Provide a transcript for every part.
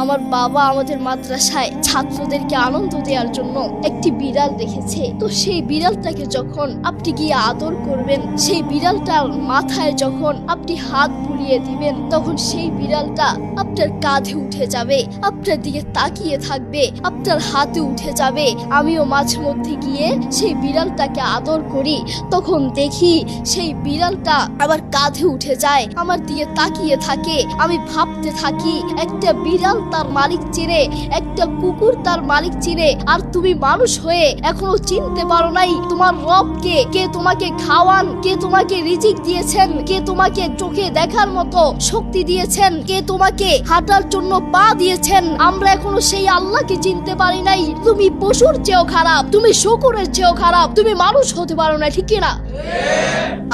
আমার বাবা আমাদের মাদ্রাসায় ছাত্রদেরকে আনন্দ দেওয়ার জন্য একটি বিড়াল রেখেছে। তো সেই বিড়ালটাকে যখন আপনি গিয়ে আদর করবেন, সেই বিড়ালটার মাথায় যখন আপনি হাত বুলিয়ে দিবেন, তখন সেই বিড়ালটা আপনার কাঁধে উঠে যাবে, আপনার দিকে তাকিয়ে থাকবে, আপনার হাতে উঠে যাবে। আমিও মাঝে মধ্যে গিয়ে সেই বিড়ালটাকে আদর করি, তখন দেখি সেই বিড়ালটা আবার কাঁধে উঠে যায়, আমার দিকে তাকিয়ে থাকে। আমি ভাবতে থাকি, একটা বিড়াল তার মালিক চিনে, একটা কুকুর তার মালিক চিনে, আর তুমি মানুষ হয়ে এখনো চিনতে পারো নাই তোমার রবকে। কে তোমাকে খাওয়ান, কে তোমাকে রিজিক দিয়েছেন, কে তোমাকে চোখে দেখার মতো শক্তি দিয়েছেন, কে তোমাকে হাঁটার জন্য পা দিয়েছেন। আমরা এখনো সেই আল্লাহকে চিনতে পারি নাই। তুমি পশুর চেয়েও খারাপ, তুমি শকুরের চেয়েও খারাপ, তুমি মানুষ হতে পারো না, ঠিক না?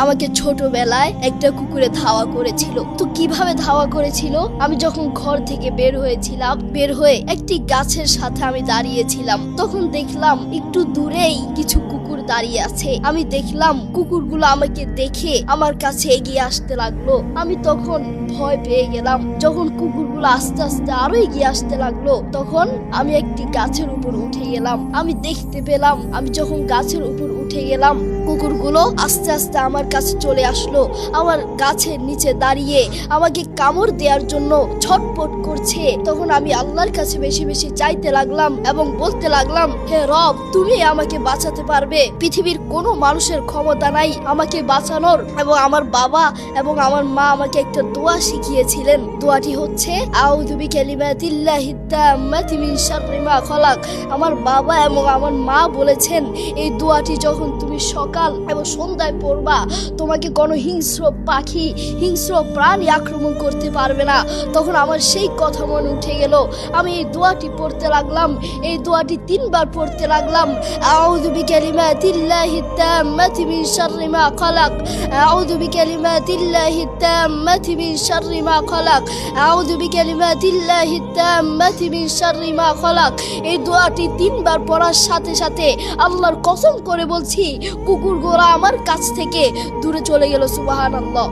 আমাকে ছোটবেলায় একটা কুকুরে ধাওয়া করেছিল। তো কিভাবে ধাওয়া করেছিল? আমি যখন ঘর থেকে বের হয়েছিলাম, বের হয়ে একটি গাছের সাথে আমি দাঁড়িয়েছিলাম, তখন দেখলাম একটু দূরেই কিছু কুকুর দাঁড়িয়ে আছে। আমি দেখলাম কুকুরগুলো আমাকে দেখে আমার কাছে এগিয়ে আসতে লাগলো। আমি তখন ভয় পেয়ে গেলাম। যখন কুকুরগুলো আস্তে আস্তে আরো এগিয়ে আসতে লাগলো, তখন আমি একটি গাছের উপর উঠে গেলাম। আমি দেখতে পেলাম, আমি যখন গাছের উপর উঠে গেলাম, কুকুরগুলো আস্তে আস্তে আমার কাছে চলে আসলো। আমার গাছের নিচে দাঁড়িয়ে আমাকে কামড় দেওয়ার জন্য ছটপট করছে। তখন আমি আল্লাহর কাছে বেশি বেশি চাইতে লাগলাম এবং বলতে লাগলাম, হে রব, তুমি আমাকে বাঁচাতে পারবে। পৃথিবীর কোনো মানুষের ক্ষমতা নাই আমাকে বাঁচানোর। এবং আমার বাবা এবং আমার মা আমাকে একটা দোয়া শিখিয়েছিলেন। দোয়াটি হচ্ছে আউযু বিকালিমাতিল্লাহিত তাম্মাতি মিন শাররি মা খালাক। আমার বাবা এবং আমার মা বলেছেন, এই দোয়াটি যখন তুমি সকাল এবং সন্ধ্যায় পড়বা, তোমাকে কোনো হিংস্র পাখি, হিংস্র প্রাণী আক্রমণ করতে পারবে না। তখন আমার সেই কথা মনে উঠে গেল। আমি এই দোয়াটি পড়তে লাগলাম, এই দোয়াটি 3 বার পড়তে লাগলাম। আউযু বিকালিমাতিল্লাহিত তাম্মাতি মিন শাররি মা খালাক, আউযু বিকালিমাতিল্লাহিত তাম্মাতি মিন শাররি মা খালাক, আউযু বিকালিমাতিল্লাহিত তাম্মাতি মিন শাররি মা খালাক। এই দোয়াটি 3 বার পড়ার সাথে সাথে আল্লাহর কসম করে বলছি, কুকুরগুলো আমার কাছ থেকে দূরে চলে গেল। সুবহানাল্লাহ।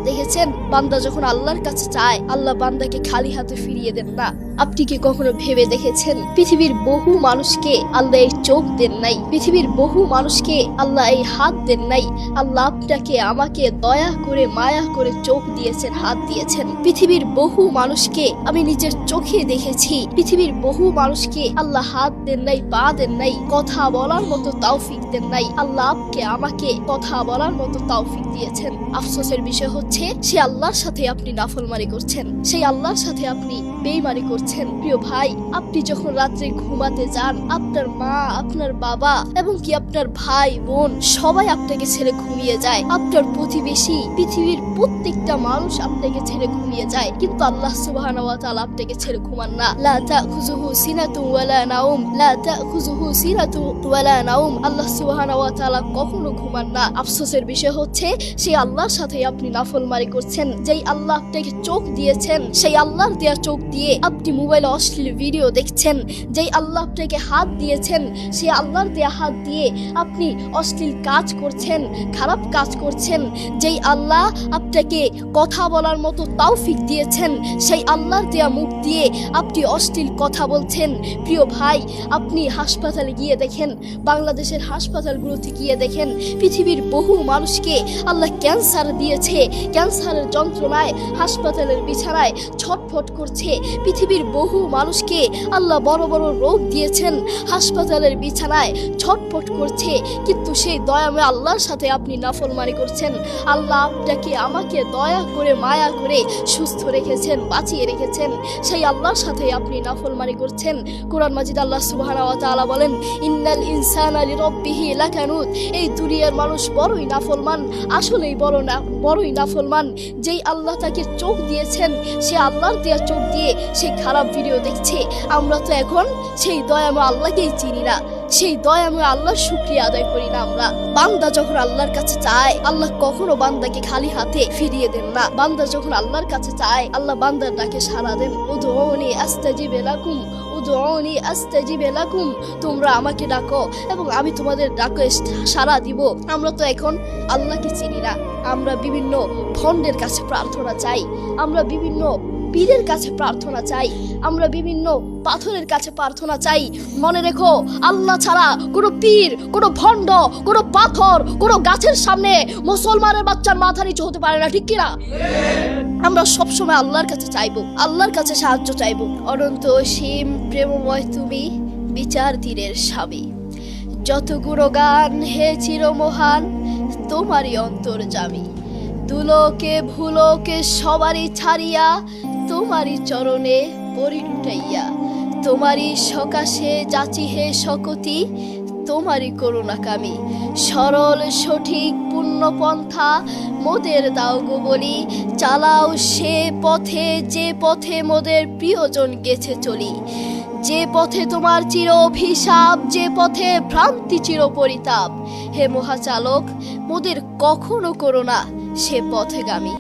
দেখেছেন, বান্দা যখন আল্লাহর কাছে চায়, আল্লাহ বান্দাকে খালি হাতে ফিরিয়ে দেন না। আপনি কি কখনো ভেবে দেখেছেন, পৃথিবীর বহু মানুষকে আল্লাহ এই চোখ দেন নাই, পৃথিবীর বহু মানুষকে আল্লাহ এই হাত দেন নাই। আল্লাহ আপনাকে আমাকে দয়া করে মায়া করে চোখ দিয়েছেন, হাত দিয়েছেন। পৃথিবীর বহু মানুষকে আমি নিজের চোখে দেখেছি, পৃথিবীর বহু মানুষকে আল্লাহ হাত দেন নাই, পা দেন নাই, কথা বলার মতো তৌফিক দেন নাই। আল্লাহ আপকে আমাকে কথা বলার মতো তৌফিক দিয়েছেন। আফসোসের বিষয় হচ্ছে, সে আল্লাহর সাথে আপনি নাফরমানি করছেন, সেই আল্লাহর সাথে আপনি বেঈমানি করছেন। প্রিয় ভাই, আপনি যখন রাত্রে ঘুমাতে যান, আপনার মা, আপনার বাবা এবং কি আপনার ভাই বোন সবাই আপনাকে ছেড়ে ঘুমিয়ে যায়। আপনার প্রতিবেশী, পৃথিবীর প্রত্যেকটা মানুষ আপনাকে ছেড়ে ঘুমিয়ে যায়, কিন্তু আল্লাহ সুবহানাহু ওয়া তাআলা আপনাকে ছেড়ে ঘুমান না। লা তাখুযুহু সিনাতুন ওয়ালা নাওম, লা তাখুযুহু সিনাতুন ওয়ালা নাওম। আল্লাহ সুবহানাহু ওয়া তাআলা কখনো ঘুমান না। আফসোসের বিষয় হচ্ছে, সেই আল্লাহর সাথে আপনি নাফরমানি করছেন। যেই আল্লাহ আপনাকে চোখ দিয়েছেন, সেই আল্লাহর দেয়া চোখ দিয়ে আপনি মোবাইলে অশ্লীল ভিডিও দেখছেন। যেই আল্লাহ আপনাকে হাত দিয়েছেন, সেই আল্লাহর দেয়া হাত দিয়ে আপনি অশ্লীল কাজ করছেন, খারাপ কাজ করছেন। যেই আল্লাহ আপনাকে কথা বলার মতো তৌফিক দিয়েছেন, সেই আল্লাহর দেয়া মুখ দিয়ে আপনি অশ্লীল কথা বলছেন। প্রিয় ভাই, আপনি হাসপাতালে গিয়ে দেখেন, বাংলাদেশের হাসপাতালগুলোতে গিয়ে দেখেন, পৃথিবীর বহু মানুষকে আল্লাহ ক্যান্সার দিয়েছে। ক্যান্সারের যন্ত্রণায় হাসপাতালের বিছানায় ছটফট করছে। পৃথিবীর বহু মানুষকে আল্লাহ বড় বড় রোগ দিয়েছেন, হাসপাতালের বিছানায় ছটফট করছে, কিন্তু সেই দয়াময় আল্লাহর সাথে আপনি নাফরমানি করছেন। আল্লাহ আপনাকে আমাকে দয়া করে মায়া করে সুস্থ রেখেছেন, বাঁচিয়ে রেখেছেন, সেই আল্লাহর সাথে আপনি নাফরমানি করছেন। কোরআন মাজিদ আল্লাহ সুবহানাহু ওয়া তাআলা বলেন, ইন্নাল ইনসানা লিরাব্বিহি লাকানুত। এই দুনিয়ার মানুষ বড়ই নাফরমান, আসলেই বড়ই নাফরমান। যেই আল্লাহ তাকে চোখ দিয়েছেন, সে আল্লাহর দেয়া চোখ দিয়ে সে খারাপ ভিডিও দেখছে। আমরা তো এখন সেই দয়াময় আল্লাহকেই চিনি না, সেই দয়াময় আল্লাহর শুকরিয়া আদায় করি না আমরা। বান্দা যখন আল্লাহর কাছে চায়, আল্লাহ কখনো বান্দাকে খালি হাতে ফিরিয়ে দেন না। বান্দা যখন আল্লাহর কাছে চায়, আল্লাহ বান্দার ডাকে সাড়া দেন। উদউনি আস্তাজিব লাকুম, উদউনি আস্তাজিব লাকুম। তোমরা আমাকে ডাকো এবং আমি তোমাদের ডাকে সাড়া দিব। আমরা তো এখন আল্লাহকে চিনি না, আমরা বিভিন্ন ভণ্ডের কাছে প্রার্থনা চাই, আমরা বিভিন্ন পীরের কাছে প্রার্থনা চাই, আমরা বিভিন্ন পাথরের কাছে প্রার্থনা চাই। মনে রেখো, আল্লাহ ছাড়া কোনো পীর, কোনো ভণ্ড, কোনো পাথর, কোনো গাছের সামনে মুসলমানের বাচ্চার মাথা নিচু হতে পারে না, ঠিক কিনা? আমরা সবসময় আল্লাহর কাছে চাইবো, আল্লাহর কাছে সাহায্য চাইবো। অনন্ত অসীম প্রেমময় তুমি, বিচার তীরের স্বামী। যত গুণগান হে চিরমহান, তোমারই অন্তর্যামী। দুলোকে ভুলোকে সবারই ছাড়িয়া, তোমারই চরণে পরি লুটাইয়া। তোমারই সকাশে যাচি হে শকতি, তোমারই করুণাকামী। সরল সঠিক পুণ্যপন্থা মোদের দাও গো বলি, চালাও সে পথে যে পথে মোদের প্রিয়জন গেছে চলি। যে পথে তোমার চির অভিশাপ, যে পথে ভ্রান্তি চির পরিতাপ। হে মহাচালক, মোদের কখনো করো না সে পথেগামী।